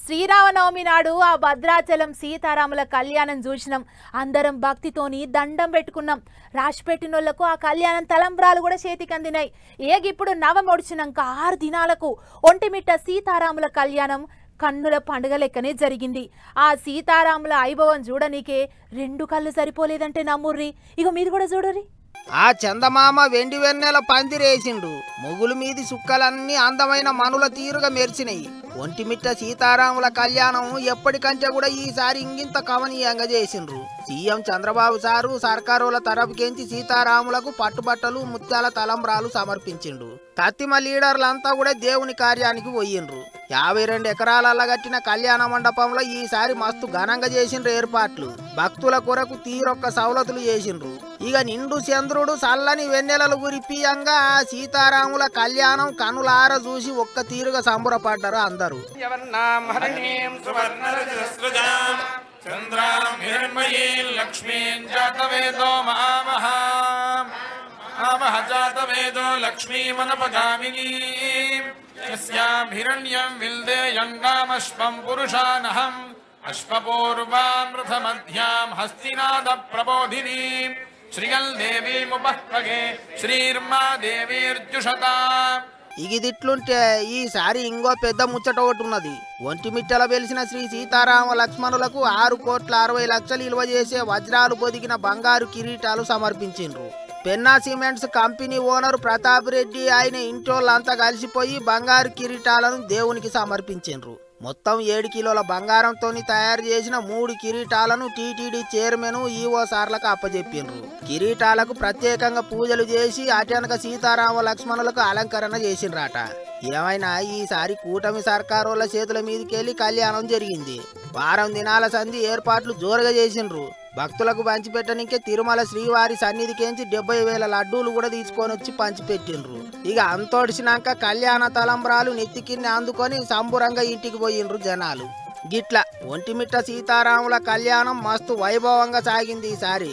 శ్రీరామనవమి నాడు ఆ భద్రాచలం సీతారాముల కళ్యాణం చూసినాం. అందరం భక్తితోని దండం పెట్టుకున్నాం. రాసిపెట్టినోళ్లకు ఆ కళ్యాణం తలంబ్రాలు కూడా చేతికి అందినాయి. ఇప్పుడు నవం ఒడిచినాక 6 దినాలకు ఒంటిమిట్ట సీతారాముల కళ్యాణం కన్నుల పండుగ లెక్కనే జరిగింది. ఆ సీతారాముల వైభవం చూడనీకే 2 కళ్ళు సరిపోలేదంటే నమ్ముర్రి. ఇగో మీరు కూడా చూడుర్రి. ఆ చందమామ వెండి వెన్నెల పందిరేసిండు. మొగులు మీది సుక్కలన్నీ అందమైన మనుల తీరుగా మెరిసినాయి. ఒంటిమిట్ట సీతారాముల కళ్యాణం ఎప్పటికంటే కూడా ఈసారి ఇంగింత కవనీయంగా చేసిండ్రు. సీఎం చంద్రబాబు సారు సర్కారుల తరపుకెంచి సీతారాములకు పట్టుబట్టలు ముత్యాల తలంబ్రాలు సమర్పించిండు. తత్తిమ లీడర్లంతా కూడా దేవుని కార్యానికి పోయిండ్రు. 52 ఎకరాలలో కట్టిన కళ్యాణ మండపంలో ఈసారి మస్తు ఘనంగా చేసిండ్రు ఏర్పాట్లు. భక్తుల కొరకు తీరొక్క సౌలతులు చేసిండ్రు. ఇక నిండు చంద్రుడు చల్లని వెన్నెలలు గురిపియంగా సీతారాముల కళ్యాణం కనులార చూసి ఒక్క తీరుగా సంబరపడ్డారు అందరూ. జాతవేదో లక్ష్మీమనపగామినీ యస్యాం హిరణ్యం విల్దేయంగామశ్వం పురుషానహం అశ్వపూర్వాం రథమధ్యాం హస్తినాద ప్రబోధినీం శ్రీగల్ దేవీముపహ్వగే శ్రీర్మా దేవీర్జుషతా. ఇగిదిట్లుంటే ఈసారి ఇంకో పెద్ద ముచ్చట ఒకటి ఉన్నది. ఒంటిమిట్టల వెలిసిన శ్రీ సీతారామ లక్ష్మణులకు 6,60,00,000 విలువ చేసే వజ్రాలు పొదిగిన బంగారు కిరీటాలు సమర్పించిండ్రు. Penna cements company owner Pratap Reddy ఆయన ఇంటోళ్ళంతా కలిసిపోయి బంగారు కిరీటాలను దేవునికి సమర్పించిండ్రు. మొత్తం 7 కిలోల బంగారంతో తయారు చేసిన 3 కిరీటాలను టీటీడీ చైర్మన్ ఈఓ సార్లకు అప్పచెప్పిండ్రు. కిరీటాలకు ప్రత్యేకంగా పూజలు చేసి అటెనక సీతారామ లక్ష్మణులకు అలంకరణ చేసిండ్రట. ఏమైనా ఈసారి కూటమి సర్కారుల చేతుల మీదకెళ్లి కళ్యాణం జరిగింది. వారం దినాల సంధి ఏర్పాట్లు జోరుగా చేసిండ్రు. భక్తులకు పంచిపెట్టనికే తిరుమల శ్రీవారి సన్నిధికేంచి 70,000 లడ్డూలు కూడా తీసుకొని వచ్చి పంచిపెట్టిండ్రు. ఇక అంతోడిసినాక కళ్యాణ తలంబ్రాలు నెత్తికిన్ని అందుకొని సంబురంగా ఇంటికి పోయిండ్రు జనాలు. గిట్ల ఒంటిమిట్ట సీతారాముల కళ్యాణం మస్తు వైభవంగా సాగింది ఈసారి.